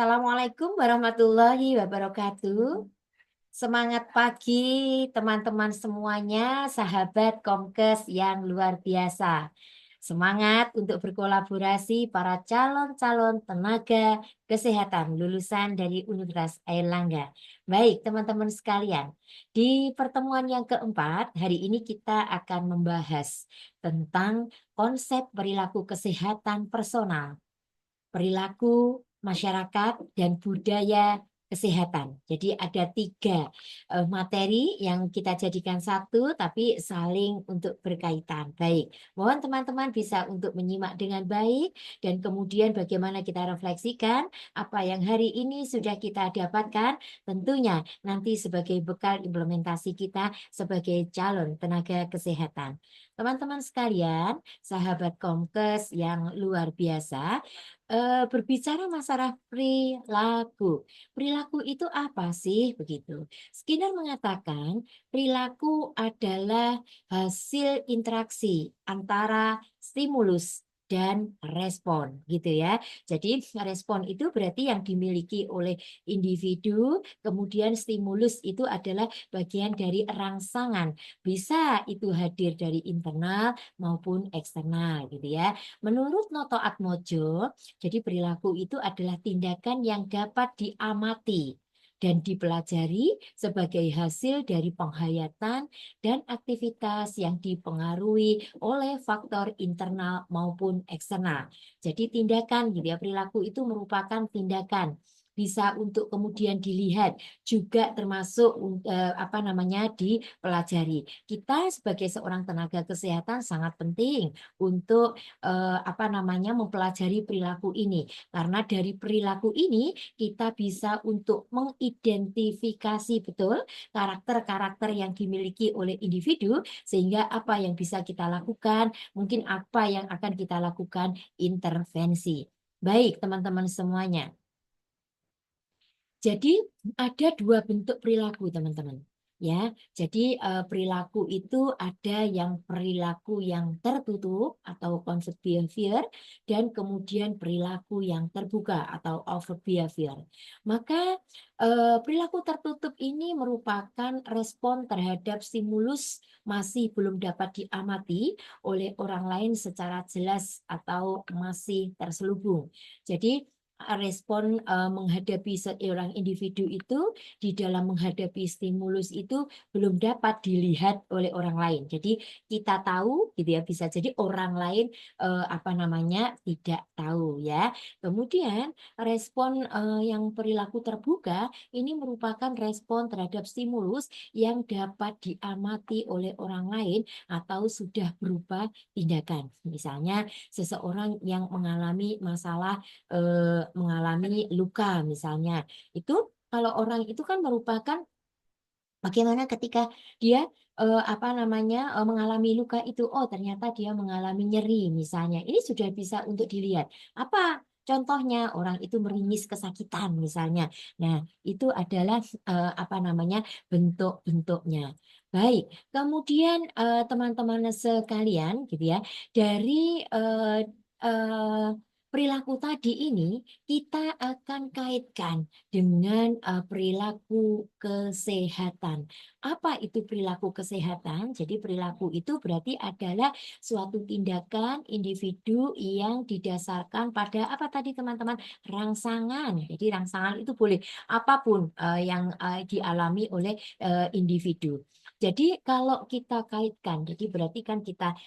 Assalamualaikum warahmatullahi wabarakatuh. Semangat pagi teman-teman semuanya, sahabat Komkes yang luar biasa. Semangat untuk berkolaborasi para calon-calon tenaga kesehatan lulusan dari Universitas Airlangga. Baik, teman-teman sekalian, di pertemuan yang keempat, hari ini kita akan membahas tentang konsep perilaku kesehatan personal, perilaku masyarakat, dan budaya kesehatan. Jadi ada tiga materi yang kita jadikan satu, tapi saling untuk berkaitan. Baik, mohon teman-teman bisa untuk menyimak dengan baik, dan kemudian bagaimana kita refleksikan apa yang hari ini sudah kita dapatkan, tentunya nanti sebagai bekal implementasi kita sebagai calon tenaga kesehatan. Teman-teman sekalian, sahabat Komkes yang luar biasa, berbicara masalah perilaku. Perilaku itu apa sih begitu? Skinner mengatakan perilaku adalah hasil interaksi antara stimulus dan respon gitu ya. Jadi respon itu berarti yang dimiliki oleh individu, kemudian stimulus itu adalah bagian dari rangsangan. Bisa itu hadir dari internal maupun eksternal gitu ya. Menurut Noto Atmojo, jadi perilaku itu adalah tindakan yang dapat diamati dan dipelajari sebagai hasil dari penghayatan dan aktivitas yang dipengaruhi oleh faktor internal maupun eksternal. Jadi tindakan gitu ya, perilaku itu merupakan tindakan, bisa untuk kemudian dilihat juga termasuk apa namanya dipelajari. Kita sebagai seorang tenaga kesehatan sangat penting untuk apa namanya mempelajari perilaku ini, karena dari perilaku ini kita bisa untuk mengidentifikasi betul karakter-karakter yang dimiliki oleh individu, sehingga apa yang bisa kita lakukan, mungkin apa yang akan kita lakukan intervensi. Baik teman-teman semuanya, jadi ada dua bentuk perilaku, teman-teman. Ya, jadi perilaku itu ada yang perilaku yang tertutup atau closed behavior, dan kemudian perilaku yang terbuka atau open behavior. Maka perilaku tertutup ini merupakan respon terhadap stimulus masih belum dapat diamati oleh orang lain secara jelas atau masih terselubung. Jadi respon menghadapi seorang individu itu di dalam menghadapi stimulus itu belum dapat dilihat oleh orang lain. Jadi kita tahu gitu ya, bisa jadi orang lain apa namanya tidak tahu ya. Kemudian respon yang perilaku terbuka ini merupakan respon terhadap stimulus yang dapat diamati oleh orang lain atau sudah berupa tindakan. Misalnya seseorang yang mengalami masalah, mengalami luka misalnya. Itu kalau orang itu kan merupakan bagaimana ketika dia apa namanya mengalami luka itu, oh ternyata dia mengalami nyeri misalnya. Ini sudah bisa untuk dilihat. Apa contohnya? Orang itu meringis kesakitan misalnya. Nah, itu adalah apa namanya bentuk-bentuknya. Baik, kemudian teman-teman sekalian gitu ya, dari eh, perilaku tadi ini kita akan kaitkan dengan perilaku kesehatan. Apa itu perilaku kesehatan? Jadi perilaku itu berarti adalah suatu tindakan individu yang didasarkan pada apa tadi teman-teman? Rangsangan. Jadi rangsangan itu boleh apapun yang dialami oleh individu. Jadi kalau kita kaitkan, jadi berarti kan kita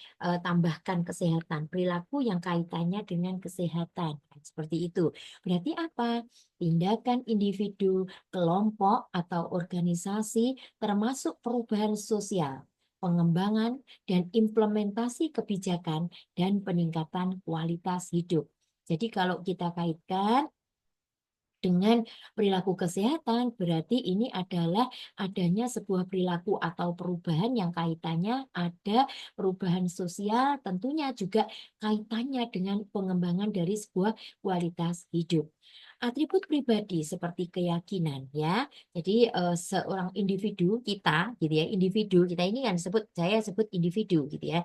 tambahkan kesehatan, perilaku yang kaitannya dengan kesehatan. Seperti itu. Berarti apa? Tindakan individu, kelompok, atau organisasi, termasuk perubahan sosial, pengembangan dan implementasi kebijakan, dan peningkatan kualitas hidup. Jadi kalau kita kaitkan dengan perilaku kesehatan, berarti ini adalah adanya sebuah perilaku atau perubahan yang kaitannya ada perubahan sosial, tentunya juga kaitannya dengan pengembangan dari sebuah kualitas hidup. Atribut pribadi seperti keyakinan ya. Jadi seorang individu kita gitu ya, individu kita ini kan saya sebut individu gitu ya.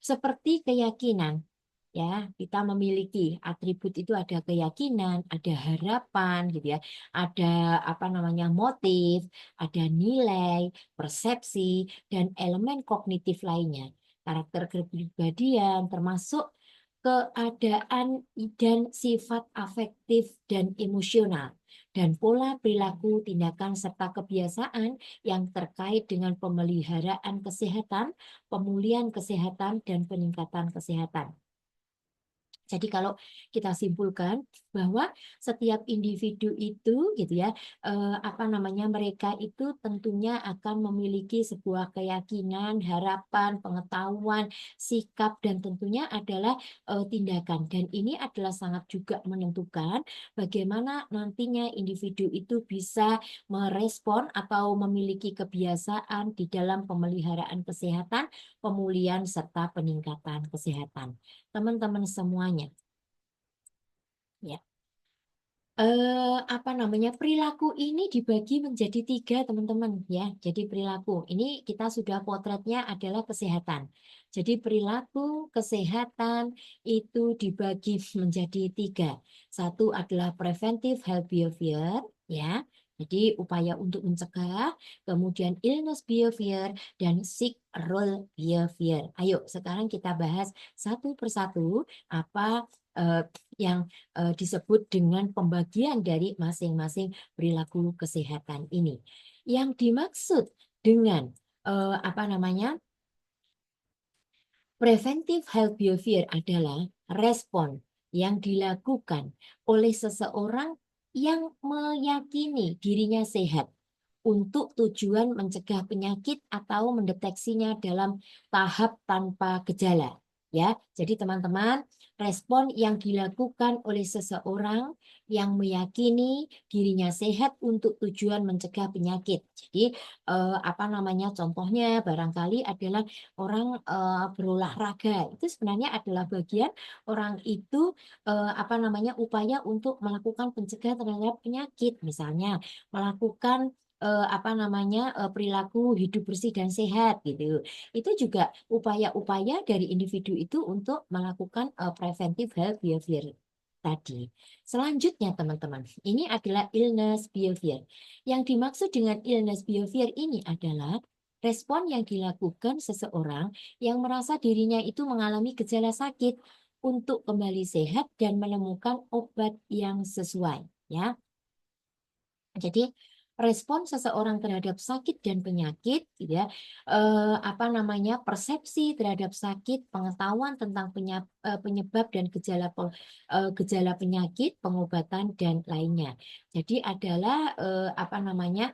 Seperti keyakinan. ya, kita memiliki atribut itu ada keyakinan, ada harapan gitu ya, ada apa namanya motif, ada nilai, persepsi dan elemen kognitif lainnya. Karakter kepribadian termasuk keadaan dan sifat afektif dan emosional dan pola perilaku, tindakan serta kebiasaan yang terkait dengan pemeliharaan kesehatan, pemulihan kesehatan dan peningkatan kesehatan. Jadi kalau kita simpulkan bahwa setiap individu itu gitu ya, apa namanya, mereka itu tentunya akan memiliki sebuah keyakinan, harapan, pengetahuan, sikap dan tentunya adalah tindakan. Dan ini adalah sangat juga menentukan bagaimana nantinya individu itu bisa merespon atau memiliki kebiasaan di dalam pemeliharaan kesehatan, pemulihan serta peningkatan kesehatan. Teman-teman semuanya. Ya, apa namanya, perilaku ini dibagi menjadi tiga, teman-teman ya. Jadi perilaku ini kita sudah potretnya adalah kesehatan. Jadi perilaku kesehatan itu dibagi menjadi tiga. Satu adalah preventive health behavior, ya. Jadi upaya untuk mencegah, kemudian illness behavior dan sick role behavior. Ayo sekarang kita bahas satu persatu apa yang disebut dengan pembagian dari masing-masing perilaku kesehatan ini. Yang dimaksud dengan apa namanya, preventive health behavior adalah respon yang dilakukan oleh seseorang yang meyakini dirinya sehat untuk tujuan mencegah penyakit atau mendeteksinya dalam tahap tanpa gejala. Ya, jadi teman-teman, respon yang dilakukan oleh seseorang yang meyakini dirinya sehat untuk tujuan mencegah penyakit. Jadi apa namanya? Contohnya barangkali adalah orang berolahraga. Itu sebenarnya adalah bagian orang itu apa namanya? Upaya untuk melakukan pencegahan terhadap penyakit. Misalnya melakukan apa namanya, perilaku hidup bersih dan sehat gitu. Itu juga upaya-upaya dari individu itu untuk melakukan preventive health behavior tadi. Selanjutnya teman-teman, ini adalah illness behavior. Yang dimaksud dengan illness behavior ini adalah respon yang dilakukan seseorang yang merasa dirinya itu mengalami gejala sakit untuk kembali sehat dan menemukan obat yang sesuai, ya. Jadi respon seseorang terhadap sakit dan penyakit, gitu ya, apa namanya, persepsi terhadap sakit, pengetahuan tentang penyebab dan gejala penyakit, pengobatan dan lainnya. Jadi adalah apa namanya,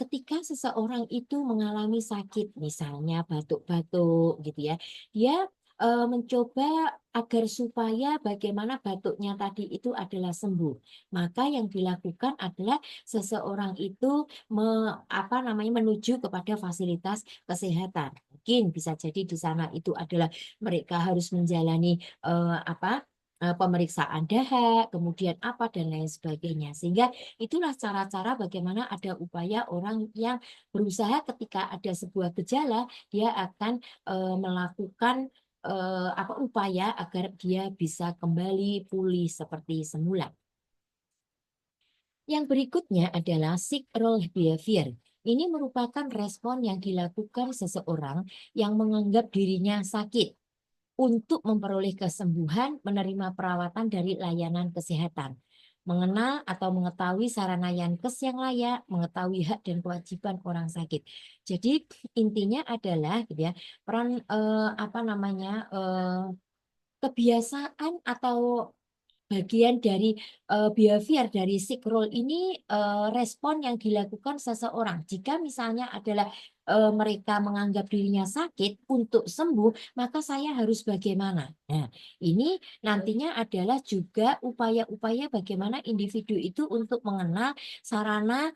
ketika seseorang itu mengalami sakit, misalnya batuk-batuk, gitu ya, dia mencoba agar supaya bagaimana batuknya tadi itu adalah sembuh. Maka yang dilakukan adalah seseorang itu apa namanya, menuju kepada fasilitas kesehatan. Mungkin bisa jadi di sana itu adalah mereka harus menjalani apa, pemeriksaan dahak, kemudian apa dan lain sebagainya. Sehingga itulah cara-cara bagaimana ada upaya orang yang berusaha ketika ada sebuah gejala, dia akan melakukan apa, upaya agar dia bisa kembali pulih seperti semula. Yang berikutnya adalah sick role behavior. Ini merupakan respon yang dilakukan seseorang yang menganggap dirinya sakit untuk memperoleh kesembuhan, menerima perawatan dari layanan kesehatan, mengenal atau mengetahui sarana Yankes yang layak, mengetahui hak dan kewajiban orang sakit. Jadi intinya adalah gitu ya, peran apa namanya, kebiasaan atau bagian dari behavior dari sick role ini, respon yang dilakukan seseorang. Jika misalnya adalah mereka menganggap dirinya sakit untuk sembuh, maka saya harus bagaimana? Nah, ini nantinya adalah juga upaya-upaya bagaimana individu itu untuk mengenal sarana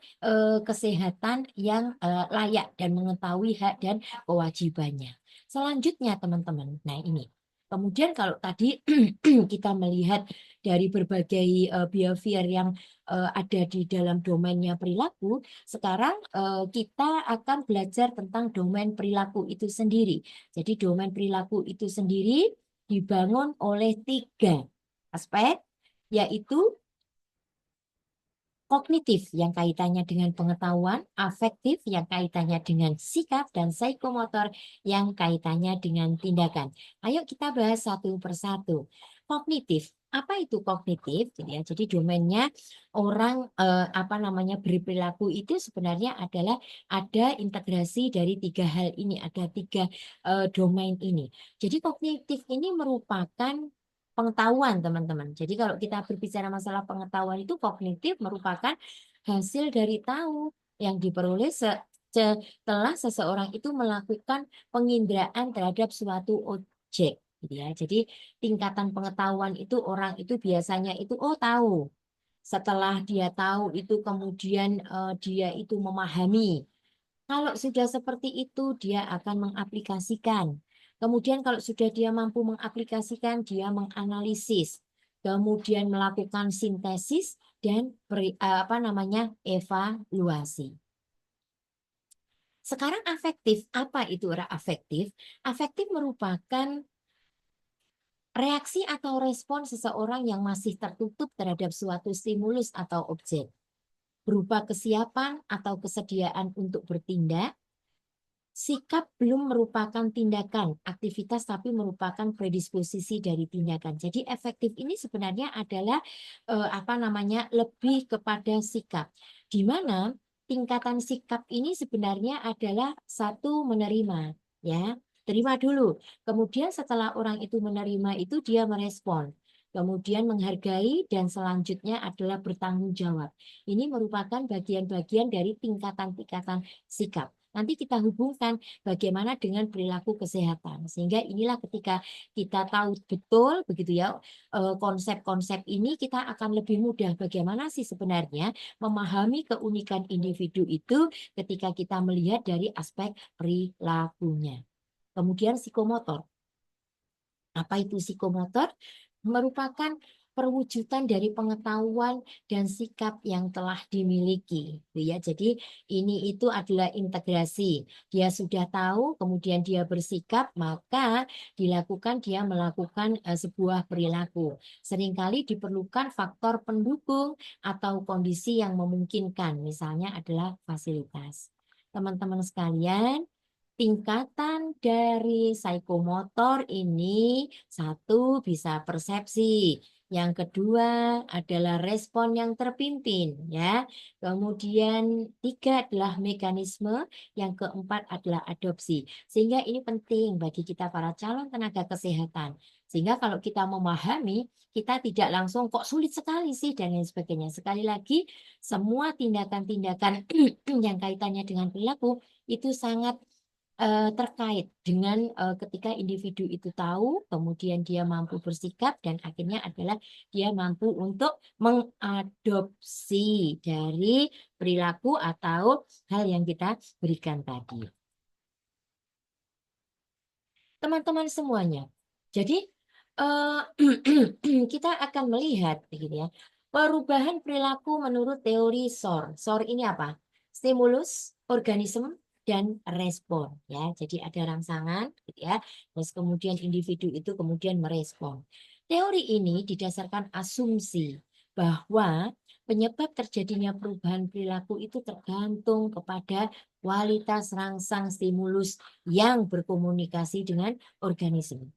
kesehatan yang layak dan mengetahui hak dan kewajibannya. Selanjutnya, teman-teman. Nah, ini. Kemudian kalau tadi kita melihat dari berbagai behavior yang ada di dalam domainnya perilaku, sekarang kita akan belajar tentang domain perilaku itu sendiri. Jadi domain perilaku itu sendiri dibangun oleh 3 aspek, yaitu kognitif yang kaitannya dengan pengetahuan, afektif yang kaitannya dengan sikap, dan psikomotor yang kaitannya dengan tindakan. Ayo kita bahas satu persatu. Kognitif, apa itu kognitif? Jadi domainnya orang berperilaku itu sebenarnya adalah ada integrasi dari 3 hal ini, ada 3 domain ini. Jadi kognitif ini merupakan pengetahuan, teman-teman. Jadi kalau kita berbicara masalah pengetahuan itu kognitif merupakan hasil dari tahu yang diperoleh setelah seseorang itu melakukan penginderaan terhadap suatu objek, gitu ya. Jadi tingkatan pengetahuan itu orang itu biasanya itu tahu. Setelah dia tahu itu kemudian dia itu memahami. Kalau sudah seperti itu, dia akan mengaplikasikan. Kemudian kalau sudah dia mampu mengaplikasikan, dia menganalisis. Kemudian melakukan sintesis dan evaluasi. Sekarang afektif, apa itu afektif? Afektif merupakan reaksi atau respon seseorang yang masih tertutup terhadap suatu stimulus atau objek, berupa kesiapan atau kesediaan untuk bertindak. Sikap belum merupakan tindakan, aktivitas, tapi merupakan predisposisi dari tindakan. Jadi efektif ini sebenarnya adalah lebih kepada sikap, di mana tingkatan sikap ini sebenarnya adalah satu menerima, ya, terima dulu. Kemudian setelah orang itu menerima itu dia merespon. Kemudian menghargai dan selanjutnya adalah bertanggung jawab. Ini merupakan bagian-bagian dari tingkatan-tingkatan sikap. Nanti kita hubungkan bagaimana dengan perilaku kesehatan. Sehingga inilah ketika kita tahu betul begitu ya konsep-konsep ini, kita akan lebih mudah bagaimana sih sebenarnya memahami keunikan individu itu ketika kita melihat dari aspek perilakunya. Kemudian psikomotor. Apa itu psikomotor? Merupakan perwujudan dari pengetahuan dan sikap yang telah dimiliki, ya. Jadi ini itu adalah integrasi. Dia sudah tahu, kemudian dia bersikap, maka dia melakukan sebuah perilaku. Seringkali diperlukan faktor pendukung atau kondisi yang memungkinkan, misalnya adalah fasilitas. Teman-teman sekalian, tingkatan dari psikomotor ini satu bisa persepsi, yang kedua adalah respon yang terpimpin, ya. Kemudian 3 adalah mekanisme, yang keempat adalah adopsi. Sehingga ini penting bagi kita para calon tenaga kesehatan. Sehingga kalau kita memahami, kita tidak langsung kok sulit sekali sih dan lain sebagainya. Sekali lagi, semua tindakan-tindakan yang kaitannya dengan perilaku itu sangat terkait dengan ketika individu itu tahu, kemudian dia mampu bersikap, dan akhirnya adalah dia mampu untuk mengadopsi dari perilaku atau hal yang kita berikan tadi. Teman-teman semuanya, jadi eh, kita akan melihat begini ya, perubahan perilaku menurut teori SOR. SOR ini apa? Stimulus, organisme, dan respon, ya. Jadi ada rangsangan, gitu ya. Terus kemudian individu itu kemudian merespon. Teori ini didasarkan asumsi bahwa penyebab terjadinya perubahan perilaku itu tergantung kepada kualitas rangsang stimulus yang berkomunikasi dengan organisme.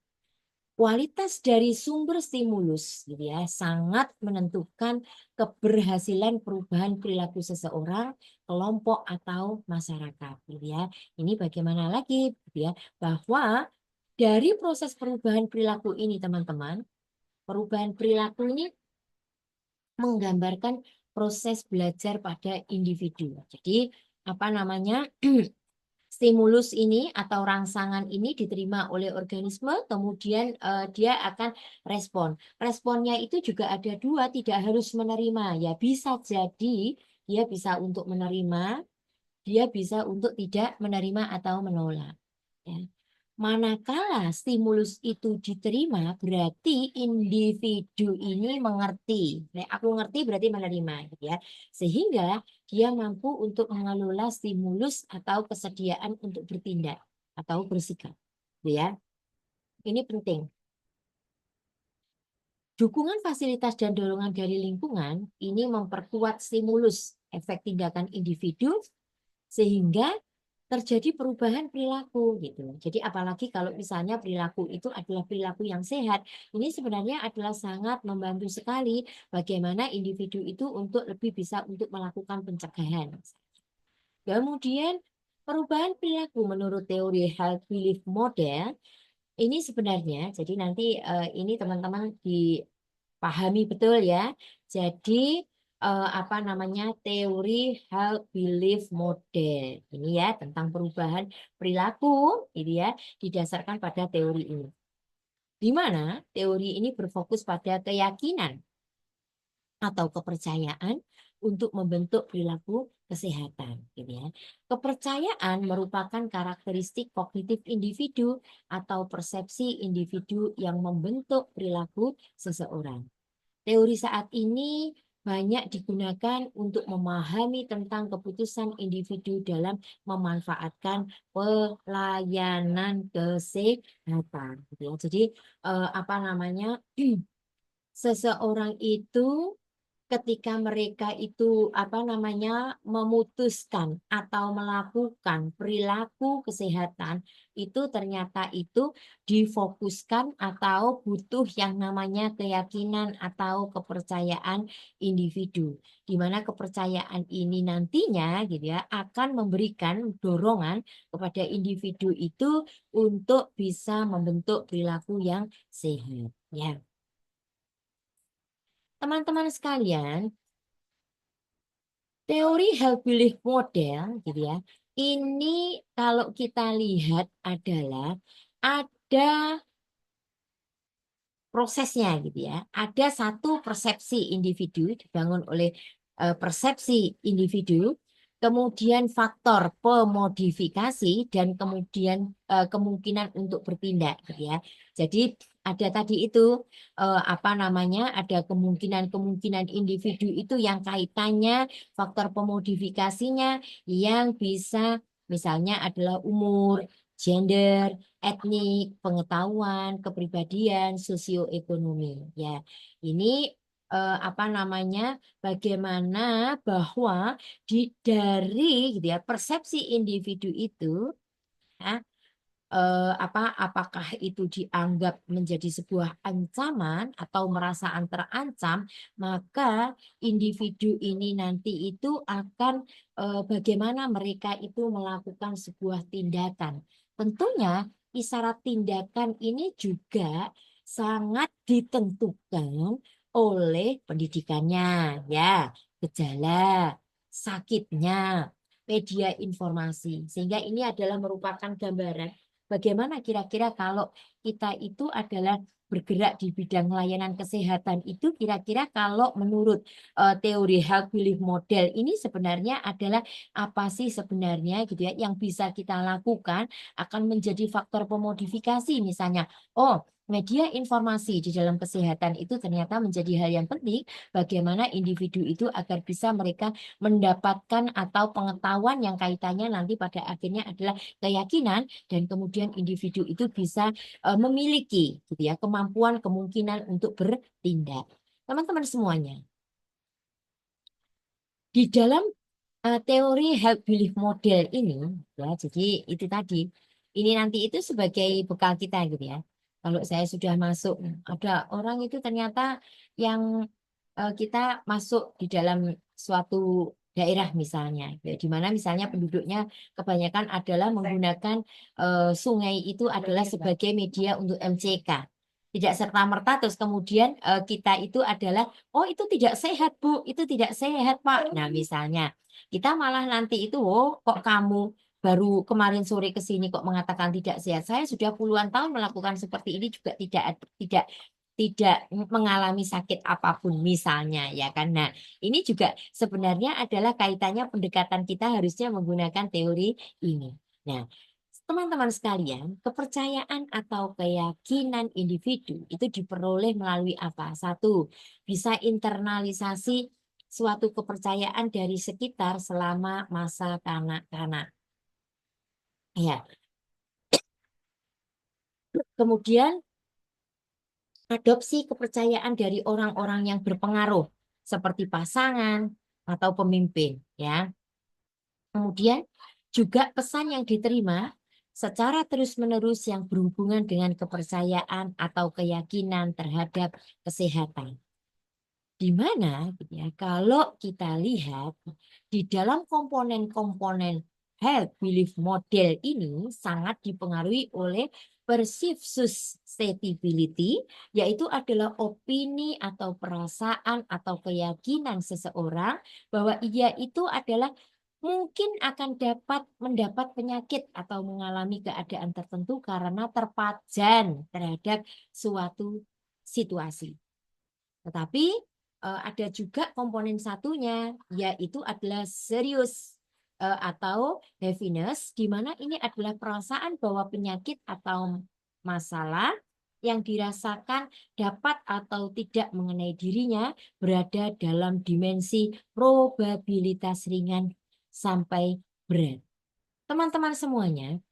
Kualitas dari sumber stimulus, gitu ya, sangat menentukan keberhasilan perubahan perilaku seseorang, kelompok, atau masyarakat, gitu ya. Ini bagaimana lagi, gitu ya, bahwa dari proses perubahan perilaku ini, teman-teman, perubahan perilaku ini menggambarkan proses belajar pada individu. Jadi stimulus ini atau rangsangan ini diterima oleh organisme, kemudian dia akan respon. Responnya itu juga ada dua, tidak harus menerima. Ya, bisa jadi dia bisa untuk menerima, dia bisa untuk tidak menerima atau menolak. Ya. Manakala stimulus itu diterima, berarti individu ini mengerti. Nah, aku ngerti berarti menerima, gitu ya. Sehingga dia mampu untuk mengelola stimulus atau kesediaan untuk bertindak atau bersikap, gitu ya. Ini penting. Dukungan fasilitas dan dorongan dari lingkungan ini memperkuat stimulus efek tindakan individu sehingga terjadi perubahan perilaku gitu. Jadi apalagi kalau misalnya perilaku itu adalah perilaku yang sehat, ini sebenarnya adalah sangat membantu sekali bagaimana individu itu untuk lebih bisa untuk melakukan pencegahan. Kemudian perubahan perilaku menurut teori health belief model ini sebenarnya, jadi nanti ini teman-teman dipahami betul ya. Jadi apa namanya teori health belief model ini ya tentang perubahan perilaku, ini ya didasarkan pada teori ini. Di mana teori ini berfokus pada keyakinan atau kepercayaan untuk membentuk perilaku kesehatan, gitu ya. Kepercayaan merupakan karakteristik kognitif individu atau persepsi individu yang membentuk perilaku seseorang. Teori saat ini banyak digunakan untuk memahami tentang keputusan individu dalam memanfaatkan pelayanan kesehatan, gitu ya. Jadi apa namanya seseorang itu ketika mereka itu apa namanya memutuskan atau melakukan perilaku kesehatan itu ternyata itu difokuskan atau butuh yang namanya keyakinan atau kepercayaan individu, di mana kepercayaan ini nantinya gitu ya akan memberikan dorongan kepada individu itu untuk bisa membentuk perilaku yang sehat ya. Teman-teman sekalian, teori health belief model gitu ya. Ini kalau kita lihat adalah ada prosesnya gitu ya. Ada satu persepsi individu dibangun oleh persepsi individu, kemudian faktor pemodifikasi dan kemudian kemungkinan untuk bertindak gitu ya. Jadi ada tadi itu apa namanya? Ada kemungkinan-kemungkinan individu itu yang kaitannya faktor pemodifikasinya yang bisa misalnya adalah umur, gender, etnik, pengetahuan, kepribadian, sosioekonomi. Ya, ini apa namanya? Bagaimana bahwa dari gitu ya persepsi individu itu, ya, apakah itu dianggap menjadi sebuah ancaman atau merasa terancam, maka individu ini nanti itu akan bagaimana mereka itu melakukan sebuah tindakan. Tentunya isyarat tindakan ini juga sangat ditentukan oleh pendidikannya, ya, gejala, sakitnya, media informasi. Sehingga ini adalah merupakan gambaran bagaimana kira-kira kalau kita itu adalah bergerak di bidang layanan kesehatan itu kira-kira kalau menurut teori health belief model ini sebenarnya adalah apa sih sebenarnya gitu ya yang bisa kita lakukan akan menjadi faktor pemodifikasi misalnya. Oh, media informasi di dalam kesehatan itu ternyata menjadi hal yang penting bagaimana individu itu agar bisa mereka mendapatkan atau pengetahuan yang kaitannya nanti pada akhirnya adalah keyakinan dan kemudian individu itu bisa memiliki gitu ya kemampuan kemungkinan untuk bertindak. Teman-teman semuanya, di dalam teori health belief model ini ya, jadi itu tadi ini nanti itu sebagai bekal kita gitu ya. Kalau saya sudah masuk, ada orang itu ternyata yang kita masuk di dalam suatu daerah misalnya, ya, di mana misalnya penduduknya kebanyakan adalah menggunakan sungai itu adalah sebagai media untuk MCK. Tidak serta-merta terus kemudian kita itu adalah, oh itu tidak sehat Bu, itu tidak sehat Pak. Nah misalnya, kita malah nanti itu, oh kok kamu baru kemarin sore ke sini kok mengatakan tidak sehat. Saya sudah puluhan tahun melakukan seperti ini juga tidak tidak mengalami sakit apapun misalnya ya kan. Nah, ini juga sebenarnya adalah kaitannya pendekatan kita harusnya menggunakan teori ini. Nah, teman-teman sekalian, kepercayaan atau keyakinan individu itu diperoleh melalui apa? Satu, bisa internalisasi suatu kepercayaan dari sekitar selama masa kanak-kanak. Ya, kemudian adopsi kepercayaan dari orang-orang yang berpengaruh seperti pasangan atau pemimpin, ya. Kemudian juga pesan yang diterima secara terus-menerus yang berhubungan dengan kepercayaan atau keyakinan terhadap kesehatan. Di mana gitu ya, kalau kita lihat di dalam komponen-komponen health belief model ini sangat dipengaruhi oleh perceived susceptibility, yaitu adalah opini atau perasaan atau keyakinan seseorang bahwa ia itu adalah mungkin akan dapat mendapat penyakit atau mengalami keadaan tertentu karena terpajan terhadap suatu situasi. Tetapi ada juga komponen satunya, yaitu adalah serius atau heaviness, di mana ini adalah perasaan bahwa penyakit atau masalah yang dirasakan dapat atau tidak mengenai dirinya berada dalam dimensi probabilitas ringan sampai berat. Teman-teman semuanya,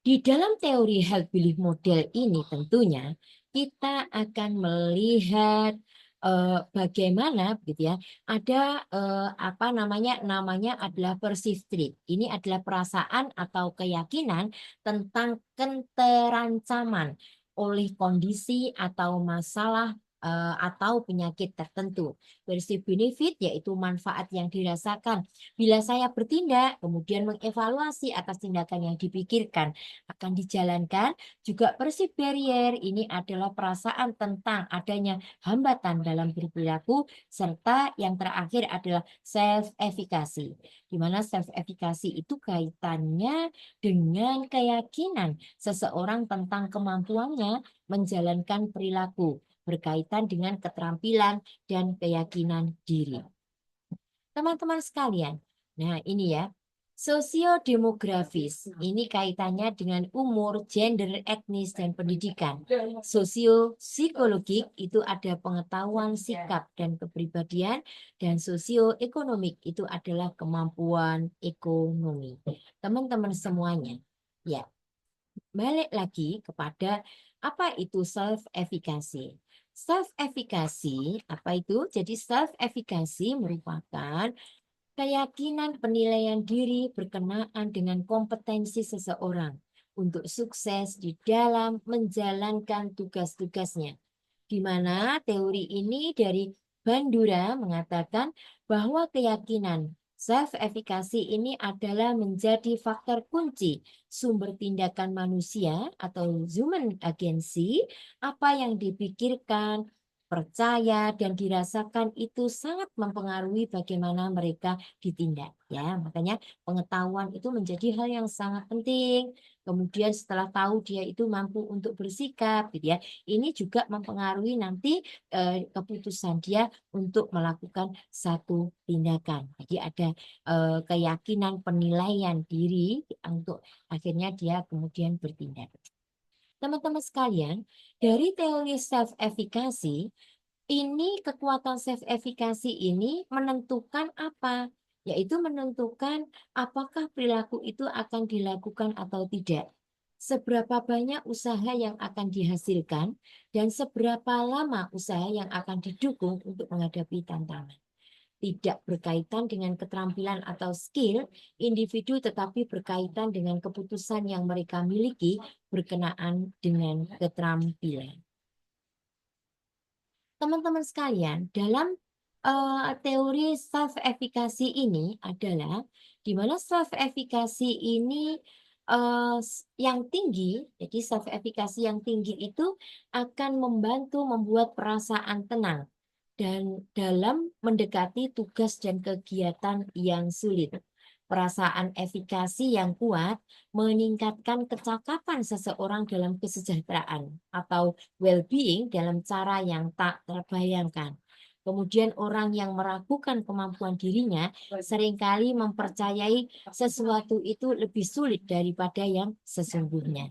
di dalam teori health belief model ini tentunya kita akan melihat bagaimana gitu ya, ada apa namanya adalah perceived trait. Ini adalah perasaan atau keyakinan tentang keterancaman oleh kondisi atau masalah atau penyakit tertentu. Perceived benefit yaitu manfaat yang dirasakan bila saya bertindak, kemudian mengevaluasi atas tindakan yang dipikirkan akan dijalankan. Juga perceived barrier ini adalah perasaan tentang adanya hambatan dalam berperilaku, serta yang terakhir adalah self efficacy, di mana self efficacy itu kaitannya dengan keyakinan seseorang tentang kemampuannya menjalankan perilaku berkaitan dengan keterampilan dan keyakinan diri. Teman-teman sekalian, nah ini ya, sosiodemografis, ini kaitannya dengan umur, gender, etnis, dan pendidikan. Sosiopsikologik itu ada pengetahuan, sikap, dan kepribadian, dan sosioekonomik itu adalah kemampuan ekonomi. Teman-teman semuanya, ya, balik lagi kepada apa itu self-efficacy. Self-efficacy, apa itu? Jadi self-efficacy merupakan keyakinan penilaian diri berkenaan dengan kompetensi seseorang untuk sukses di dalam menjalankan tugas-tugasnya. Di mana teori ini dari Bandura mengatakan bahwa keyakinan self-efficacy ini adalah menjadi faktor kunci sumber tindakan manusia atau human agency. Apa yang dipikirkan, percaya, dan dirasakan itu sangat mempengaruhi bagaimana mereka ditindak. Ya, makanya pengetahuan itu menjadi hal yang sangat penting. Kemudian setelah tahu dia itu mampu untuk bersikap, gitu ya. Ini juga mempengaruhi nanti keputusan dia untuk melakukan satu tindakan. Jadi ada keyakinan penilaian diri untuk akhirnya dia kemudian bertindak. Teman-teman sekalian, dari teori self-efficacy, ini kekuatan self-efficacy ini menentukan apa? Yaitu menentukan apakah perilaku itu akan dilakukan atau tidak. Seberapa banyak usaha yang akan dihasilkan dan seberapa lama usaha yang akan didukung untuk menghadapi tantangan. Tidak berkaitan dengan keterampilan atau skill individu, tetapi berkaitan dengan keputusan yang mereka miliki berkenaan dengan keterampilan. Teman-teman sekalian, dalam teori self-efficacy ini adalah di mana self-efficacy ini yang tinggi, jadi self-efficacy yang tinggi itu akan membantu membuat perasaan tenang dan dalam mendekati tugas dan kegiatan yang sulit. Perasaan efikasi yang kuat meningkatkan kecakapan seseorang dalam kesejahteraan atau well-being dalam cara yang tak terbayangkan. Kemudian orang yang meragukan kemampuan dirinya seringkali mempercayai sesuatu itu lebih sulit daripada yang sesungguhnya.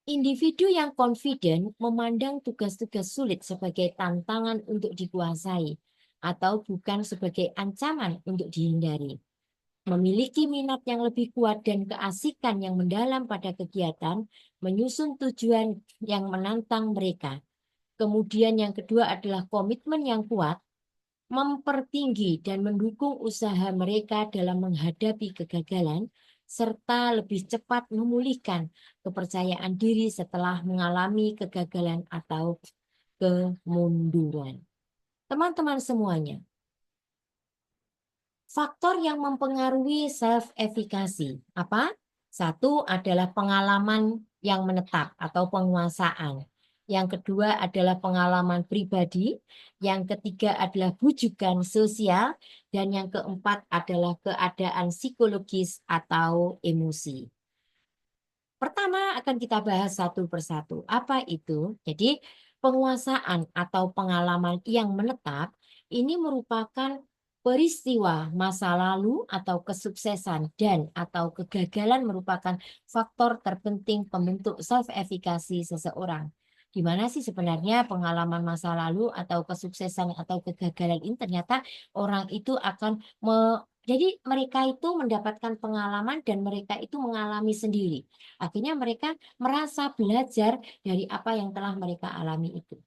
Individu yang confident memandang tugas-tugas sulit sebagai tantangan untuk dikuasai atau bukan sebagai ancaman untuk dihindari. memiliki minat yang lebih kuat dan keasikan yang mendalam pada kegiatan, menyusun tujuan yang menantang mereka. Kemudian yang kedua adalah komitmen yang kuat, mempertinggi dan mendukung usaha mereka dalam menghadapi kegagalan, serta lebih cepat memulihkan kepercayaan diri setelah mengalami kegagalan atau kemunduran. Teman-teman semuanya, faktor yang mempengaruhi self-efficacy apa? Satu adalah pengalaman yang menetap atau penguasaan. Yang kedua adalah pengalaman pribadi. Yang ketiga adalah bujukan sosial. Dan yang keempat adalah keadaan psikologis atau emosi. Pertama akan kita bahas satu persatu. Apa itu? Jadi penguasaan atau pengalaman yang menetap ini merupakan peristiwa masa lalu atau kesuksesan dan atau kegagalan merupakan faktor terpenting pembentuk self-efficacy seseorang. Di mana sih sebenarnya pengalaman masa lalu atau kesuksesan atau kegagalan ini ternyata orang itu akan jadi mereka itu mendapatkan pengalaman dan mereka itu mengalami sendiri. Akhirnya mereka merasa belajar dari apa yang telah mereka alami itu.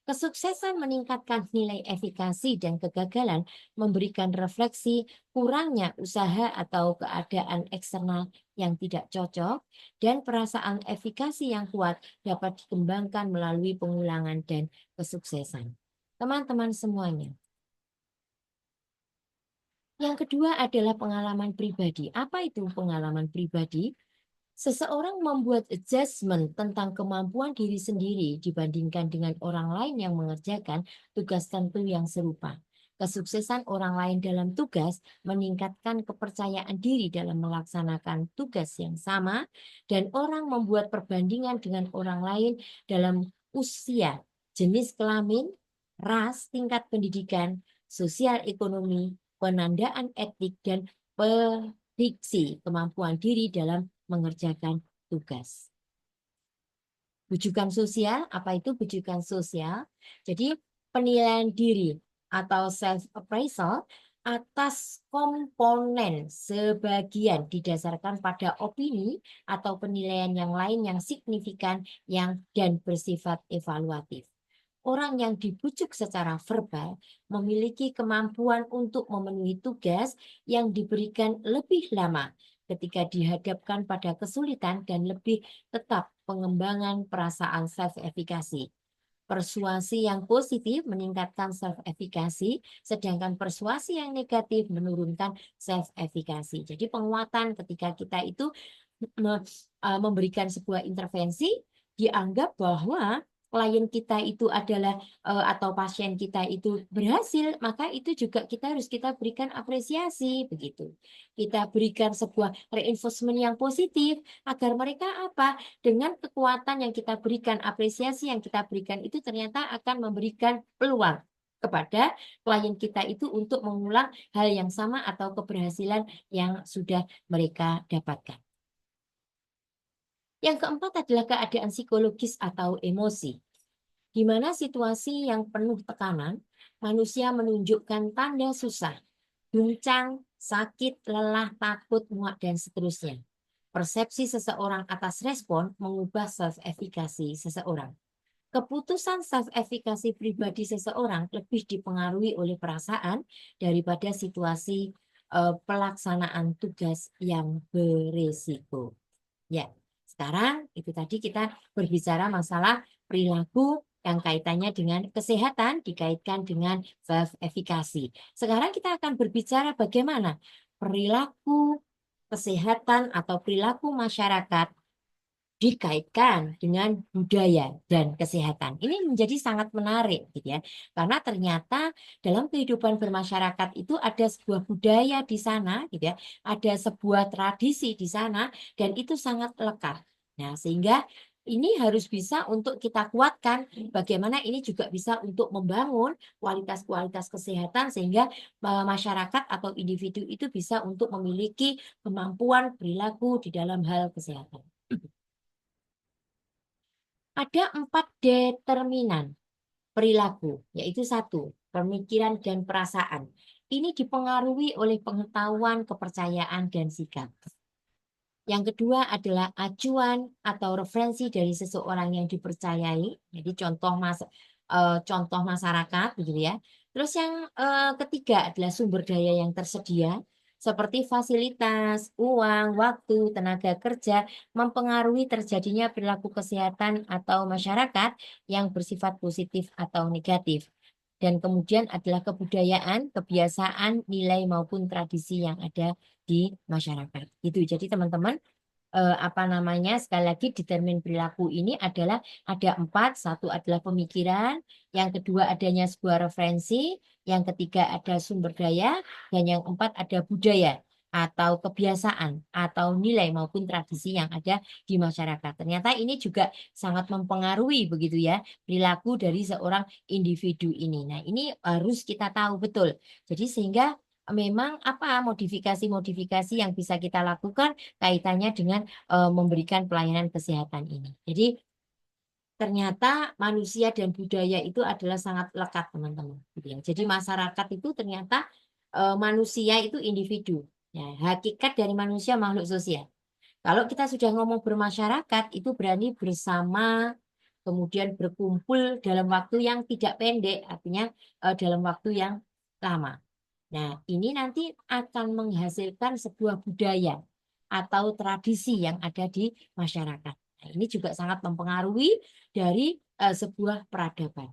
Kesuksesan meningkatkan nilai efikasi dan kegagalan memberikan refleksi kurangnya usaha atau keadaan eksternal yang tidak cocok dan perasaan efikasi yang kuat dapat dikembangkan melalui pengulangan dan kesuksesan. Teman-teman semuanya. Yang kedua adalah pengalaman pribadi. Apa itu pengalaman pribadi? Seseorang membuat adjustment tentang kemampuan diri sendiri dibandingkan dengan orang lain yang mengerjakan tugas tertentu yang serupa. Kesuksesan orang lain dalam tugas meningkatkan kepercayaan diri dalam melaksanakan tugas yang sama, dan orang membuat perbandingan dengan orang lain dalam usia, jenis kelamin, ras, tingkat pendidikan, sosial ekonomi, penandaan etik, dan prediksi kemampuan diri dalam mengerjakan tugas. Bujukan sosial, apa itu bujukan sosial? Jadi penilaian diri atau self-appraisal atas komponen sebagian didasarkan pada opini atau penilaian yang lain yang signifikan dan bersifat evaluatif. Orang yang dibujuk secara verbal memiliki kemampuan untuk memenuhi tugas yang diberikan lebih lama ketika dihadapkan pada kesulitan dan lebih tetap pengembangan perasaan self-efficacy. Persuasi yang positif meningkatkan self-efficacy, sedangkan persuasi yang negatif menurunkan self-efficacy. Jadi penguatan ketika kita itu memberikan sebuah intervensi, dianggap bahwa klien kita itu adalah atau pasien kita itu berhasil, maka itu juga kita berikan apresiasi begitu. Kita berikan sebuah reinforcement yang positif agar mereka apa? Dengan kekuatan yang kita berikan, apresiasi yang kita berikan itu ternyata akan memberikan peluang kepada klien kita itu untuk mengulang hal yang sama atau keberhasilan yang sudah mereka dapatkan. Yang keempat adalah keadaan psikologis atau emosi. Di mana situasi yang penuh tekanan, manusia menunjukkan tanda susah, guncang, sakit, lelah, takut, muak, dan seterusnya. Persepsi seseorang atas respon mengubah self-efficacy seseorang. Keputusan self-efficacy pribadi seseorang lebih dipengaruhi oleh perasaan daripada situasi pelaksanaan tugas yang berisiko. Ya, sekarang itu tadi kita berbicara masalah perilaku yang kaitannya dengan kesehatan dikaitkan dengan self-efficacy. Sekarang kita akan berbicara bagaimana perilaku kesehatan atau perilaku masyarakat dikaitkan dengan budaya dan kesehatan. Ini menjadi sangat menarik gitu ya. Karena ternyata dalam kehidupan bermasyarakat itu ada sebuah budaya di sana gitu ya, ada sebuah tradisi di sana dan itu sangat lekat. Nah, sehingga ini harus bisa untuk kita kuatkan bagaimana ini juga bisa untuk membangun kualitas-kualitas kesehatan sehingga masyarakat atau individu itu bisa untuk memiliki kemampuan perilaku di dalam hal kesehatan. Ada 4 determinan perilaku, yaitu satu, pemikiran dan perasaan. ini dipengaruhi oleh pengetahuan, kepercayaan, dan sikap. Yang kedua adalah acuan atau referensi dari seseorang yang dipercayai. Jadi contoh masyarakat, begitu ya. Terus yang ketiga adalah sumber daya yang tersedia, seperti fasilitas, uang, waktu, tenaga kerja, mempengaruhi terjadinya perilaku kesehatan atau masyarakat yang bersifat positif atau negatif. Dan kemudian adalah kebudayaan, kebiasaan, nilai maupun tradisi yang ada di masyarakat. Gitu. Jadi teman-teman, apa namanya, sekali lagi determin perilaku ini adalah ada 4. Satu adalah pemikiran, yang kedua adanya sebuah referensi, yang ketiga ada sumber daya, dan yang 4 ada budaya atau kebiasaan atau nilai maupun tradisi yang ada di masyarakat. Ternyata ini juga sangat mempengaruhi begitu ya perilaku dari seorang individu ini. Nah, ini harus kita tahu betul. Jadi sehingga memang apa modifikasi-modifikasi yang bisa kita lakukan kaitannya dengan memberikan pelayanan kesehatan ini. Jadi ternyata manusia dan budaya itu adalah sangat lekat, teman-teman. Gitu ya. Jadi masyarakat itu ternyata manusia itu individu. Ya, hakikat dari manusia makhluk sosial. Kalau kita sudah ngomong bermasyarakat, itu berani bersama, kemudian berkumpul dalam waktu yang tidak pendek, artinya dalam waktu yang lama. Nah, ini nanti akan menghasilkan sebuah budaya atau tradisi yang ada di masyarakat. Nah, ini juga sangat mempengaruhi dari sebuah peradaban.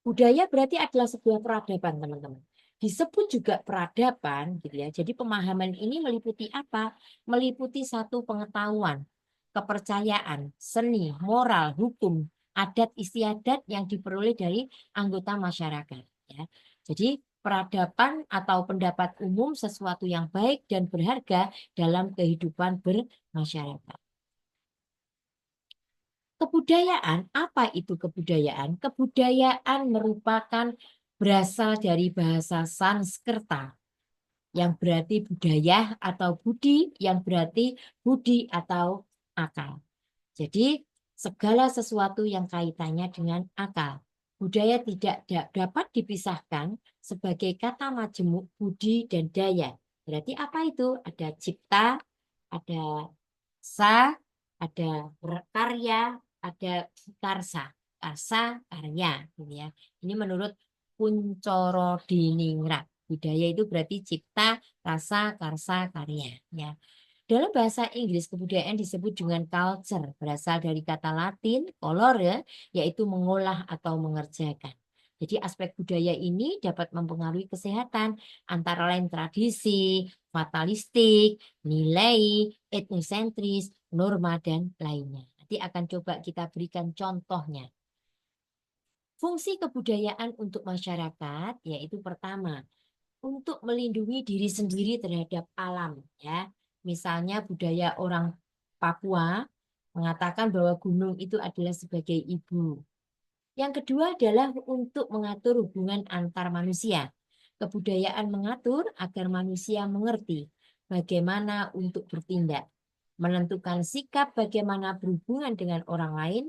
Budaya berarti adalah sebuah peradaban, teman-teman. Disebut juga peradaban, gitu ya. Jadi pemahaman ini meliputi apa? Meliputi satu pengetahuan, kepercayaan, seni, moral, hukum, adat istiadat yang diperoleh dari anggota masyarakat. Ya. Jadi peradaban atau pendapat umum sesuatu yang baik dan berharga dalam kehidupan bermasyarakat. Kebudayaan, apa itu kebudayaan? Kebudayaan merupakan berasal dari bahasa Sanskerta yang berarti budaya atau budi yang berarti budi atau akal. Jadi segala sesuatu yang kaitannya dengan akal. Budaya tidak dapat dipisahkan sebagai kata majemuk budi dan daya. Berarti apa itu? Ada cipta, ada sa, ada karya, ada karsa. Karsa, karya. Gitu ya. Ini menurut Kuncoro Diningrat. Budaya itu berarti cipta, rasa, karsa, karya. Ya. Dalam bahasa Inggris, kebudayaan disebut dengan culture, berasal dari kata Latin, colore, yaitu mengolah atau mengerjakan. Jadi aspek budaya ini dapat mempengaruhi kesehatan, antara lain tradisi, fatalistik, nilai, etnosentris, norma, dan lainnya. Nanti akan coba kita berikan contohnya. Fungsi kebudayaan untuk masyarakat, yaitu pertama, untuk melindungi diri sendiri terhadap alam, ya. Misalnya budaya orang Papua mengatakan bahwa gunung itu adalah sebagai ibu. Yang kedua adalah untuk mengatur hubungan antar manusia. Kebudayaan mengatur agar manusia mengerti bagaimana untuk bertindak, menentukan sikap bagaimana berhubungan dengan orang lain,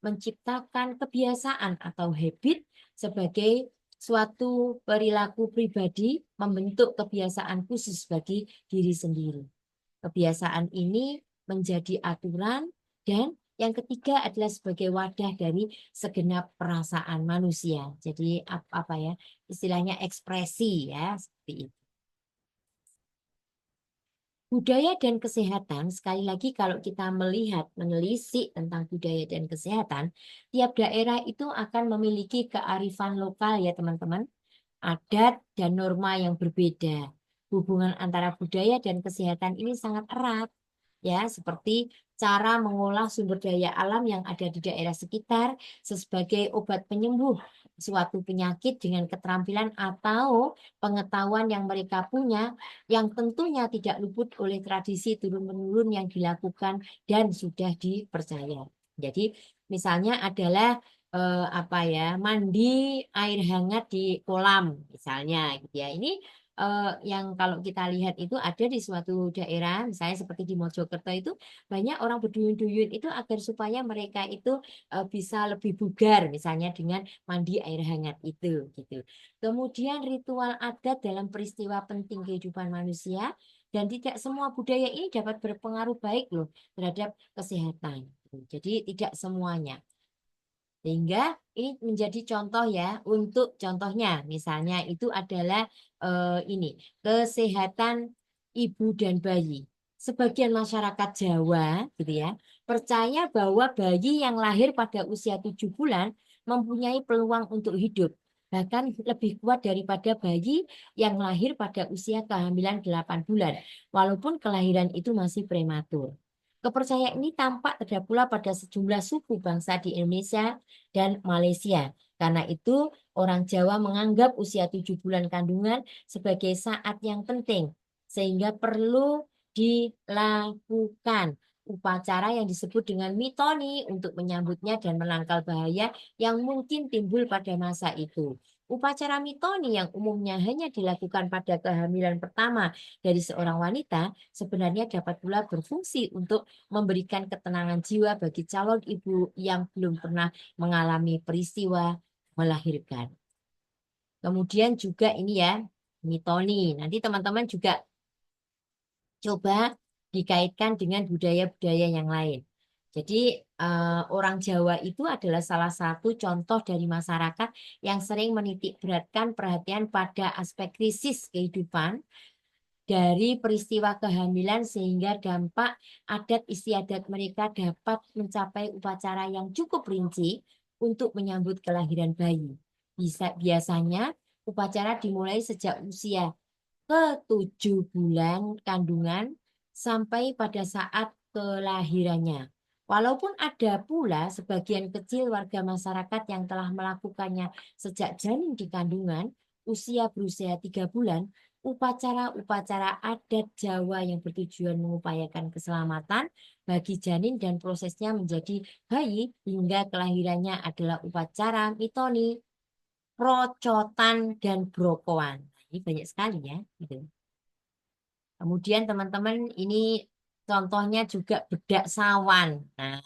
menciptakan kebiasaan atau habit sebagai suatu perilaku pribadi, membentuk kebiasaan khusus bagi diri sendiri. Kebiasaan ini menjadi aturan, dan yang ketiga adalah sebagai wadah dari segenap perasaan manusia. Jadi apa ya istilahnya ekspresi ya seperti itu. Budaya dan kesehatan, sekali lagi kalau kita melihat, menelisik tentang budaya dan kesehatan, tiap daerah itu akan memiliki kearifan lokal ya teman-teman, adat dan norma yang berbeda. Hubungan antara budaya dan kesehatan ini sangat erat, ya, seperti cara mengolah sumber daya alam yang ada di daerah sekitar sebagai obat penyembuh suatu penyakit dengan keterampilan atau pengetahuan yang mereka punya yang tentunya tidak luput oleh tradisi turun-menurun yang dilakukan dan sudah dipercaya. Jadi misalnya adalah apa ya mandi air hangat di kolam misalnya gitu ya. Ini yang kalau kita lihat itu ada di suatu daerah, misalnya seperti di Mojokerto itu banyak orang berduyun-duyun itu agar supaya mereka itu bisa lebih bugar, misalnya dengan mandi air hangat itu, gitu. Kemudian ritual adat dalam peristiwa penting kehidupan manusia dan tidak semua budaya ini dapat berpengaruh baik loh terhadap kesehatan. Jadi tidak semuanya. Sehingga ini menjadi contoh ya untuk contohnya misalnya itu adalah ini kesehatan ibu dan bayi. Sebagian masyarakat Jawa gitu ya percaya bahwa bayi yang lahir pada usia 7 bulan mempunyai peluang untuk hidup. Bahkan lebih kuat daripada bayi yang lahir pada usia kehamilan 8 bulan. Walaupun kelahiran itu masih prematur. Kepercayaan ini tampak terdapat pula pada sejumlah suku bangsa di Indonesia dan Malaysia. Karena itu, orang Jawa menganggap usia 7 bulan kandungan sebagai saat yang penting, sehingga perlu dilakukan upacara yang disebut dengan mitoni untuk menyambutnya dan menangkal bahaya yang mungkin timbul pada masa itu. Upacara mitoni yang umumnya hanya dilakukan pada kehamilan pertama dari seorang wanita sebenarnya dapat pula berfungsi untuk memberikan ketenangan jiwa bagi calon ibu yang belum pernah mengalami peristiwa melahirkan. Kemudian juga ini ya, mitoni. Nanti teman-teman juga coba dikaitkan dengan budaya-budaya yang lain. Jadi orang Jawa itu adalah salah satu contoh dari masyarakat yang sering menitik beratkan perhatian pada aspek krisis kehidupan dari peristiwa kehamilan sehingga dampak adat istiadat mereka dapat mencapai upacara yang cukup rinci untuk menyambut kelahiran bayi. Biasanya upacara dimulai sejak usia ke 7 bulan kandungan sampai pada saat kelahirannya. Walaupun ada pula sebagian kecil warga masyarakat yang telah melakukannya sejak janin di kandungan, usia berusia 3 bulan, upacara-upacara adat Jawa yang bertujuan mengupayakan keselamatan bagi janin dan prosesnya menjadi bayi hingga kelahirannya adalah upacara mitoni, procotan, dan brokoan. Ini banyak sekali ya. Gitu. Kemudian teman-teman ini contohnya juga bedak sawan. Nah,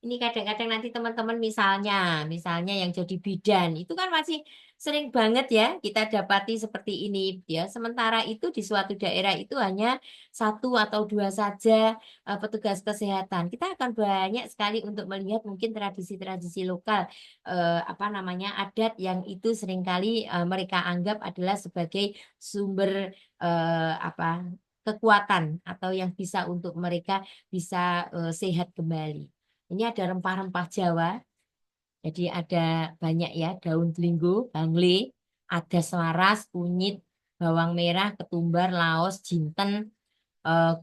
ini kadang-kadang nanti teman-teman misalnya yang jadi bidan itu kan masih sering banget ya kita dapati seperti ini ya. Sementara itu di suatu daerah itu hanya satu atau dua saja petugas kesehatan. Kita akan banyak sekali untuk melihat mungkin tradisi-tradisi lokal apa namanya adat yang itu seringkali mereka anggap adalah sebagai sumber apa kekuatan atau yang bisa untuk mereka bisa sehat kembali. Ini ada rempah-rempah Jawa. Jadi ada banyak ya daun delinggo, bangle, ada selaras, kunyit, bawang merah, ketumbar, laos, jinten,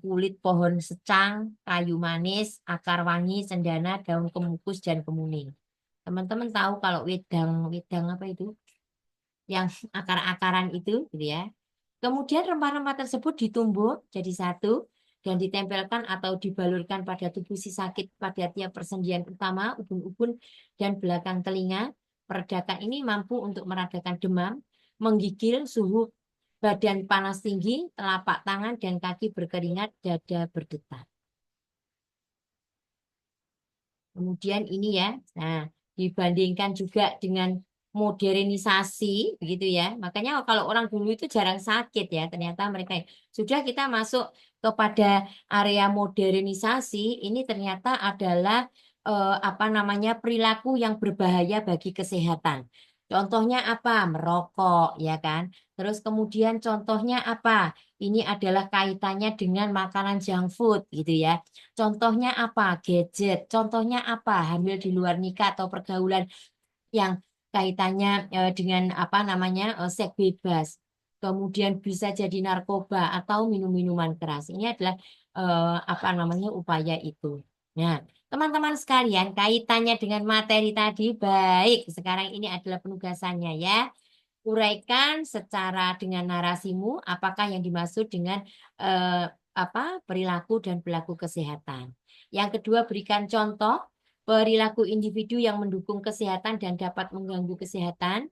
kulit pohon secang, kayu manis, akar wangi, cendana, daun kemukus dan kemuning. Teman-teman tahu kalau wedang, wedang apa itu? Yang akar-akaran itu, gitu ya. Kemudian rempah-rempah tersebut ditumbuk jadi satu dan ditempelkan atau dibalurkan pada tubuh si sakit pada tiap persendian utama, ubun-ubun, dan belakang telinga. Peredakan ini mampu untuk meredakan demam, menggigil, suhu badan panas tinggi, telapak tangan dan kaki berkeringat, dada berdetak. Kemudian ini ya, nah dibandingkan juga dengan modernisasi begitu ya. Makanya kalau orang dulu itu jarang sakit ya, ternyata mereka sudah kita masuk kepada area modernisasi, ini ternyata adalah apa namanya perilaku yang berbahaya bagi kesehatan. Contohnya apa? Merokok ya kan. Terus kemudian contohnya apa? Ini adalah kaitannya dengan makanan junk food gitu ya. Contohnya apa? Gadget. Contohnya apa? Hamil di luar nikah atau pergaulan yang kaitannya dengan apa namanya seks bebas. Kemudian bisa jadi narkoba atau minum-minuman keras. Ini adalah apa namanya upaya itu. Nah, teman-teman sekalian, kaitannya dengan materi tadi baik. Sekarang ini adalah penugasannya ya. Uraikan secara dengan narasimu apakah yang dimaksud dengan eh, apa perilaku dan perilaku kesehatan. Yang kedua, berikan contoh perilaku individu yang mendukung kesehatan dan dapat mengganggu kesehatan.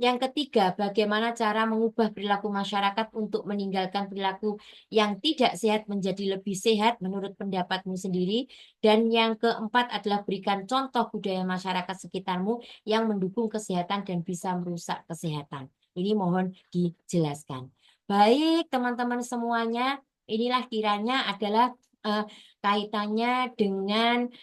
Yang ketiga, bagaimana cara mengubah perilaku masyarakat untuk meninggalkan perilaku yang tidak sehat menjadi lebih sehat menurut pendapatmu sendiri. Dan yang keempat adalah berikan contoh budaya masyarakat sekitarmu yang mendukung kesehatan dan bisa merusak kesehatan. Ini mohon dijelaskan. Baik, teman-teman semuanya, inilah kiranya adalah eh, kaitannya dengan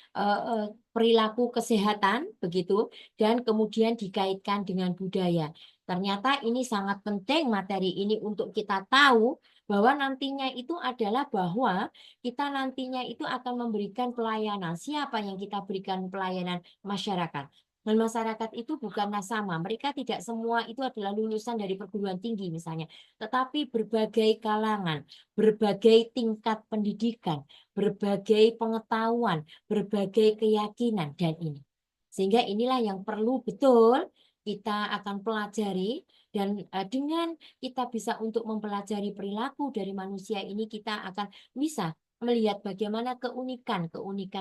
perilaku kesehatan, begitu, dan kemudian dikaitkan dengan budaya. Ternyata ini sangat penting materi ini untuk kita tahu bahwa nantinya itu adalah bahwa kita nantinya itu akan memberikan pelayanan. Siapa yang kita berikan pelayanan? Masyarakat. Dan masyarakat itu bukanlah sama. Mereka tidak semua itu adalah lulusan dari perguruan tinggi misalnya. Tetapi berbagai kalangan, berbagai tingkat pendidikan, berbagai pengetahuan, berbagai keyakinan, dan ini. Sehingga inilah yang perlu betul kita akan pelajari, dan dengan kita bisa untuk mempelajari perilaku dari manusia ini, kita akan bisa melihat bagaimana keunikan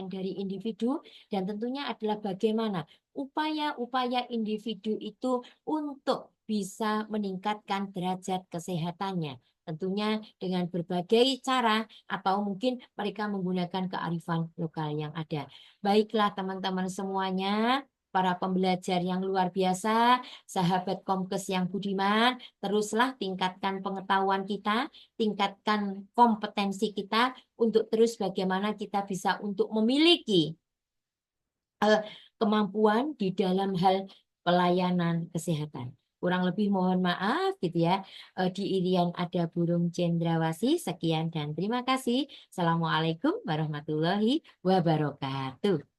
dari individu, dan tentunya adalah bagaimana upaya-upaya individu itu untuk bisa meningkatkan derajat kesehatannya. Tentunya dengan berbagai cara atau mungkin mereka menggunakan kearifan lokal yang ada. Baiklah teman-teman semuanya, para pembelajar yang luar biasa, sahabat Komkes yang budiman, teruslah tingkatkan pengetahuan kita, tingkatkan kompetensi kita untuk terus bagaimana kita bisa untuk memiliki eh, kemampuan di dalam hal pelayanan kesehatan. Kurang lebih mohon maaf gitu ya. Di Irian ada burung cendrawasih. Sekian dan terima kasih. Assalamualaikum warahmatullahi wabarakatuh.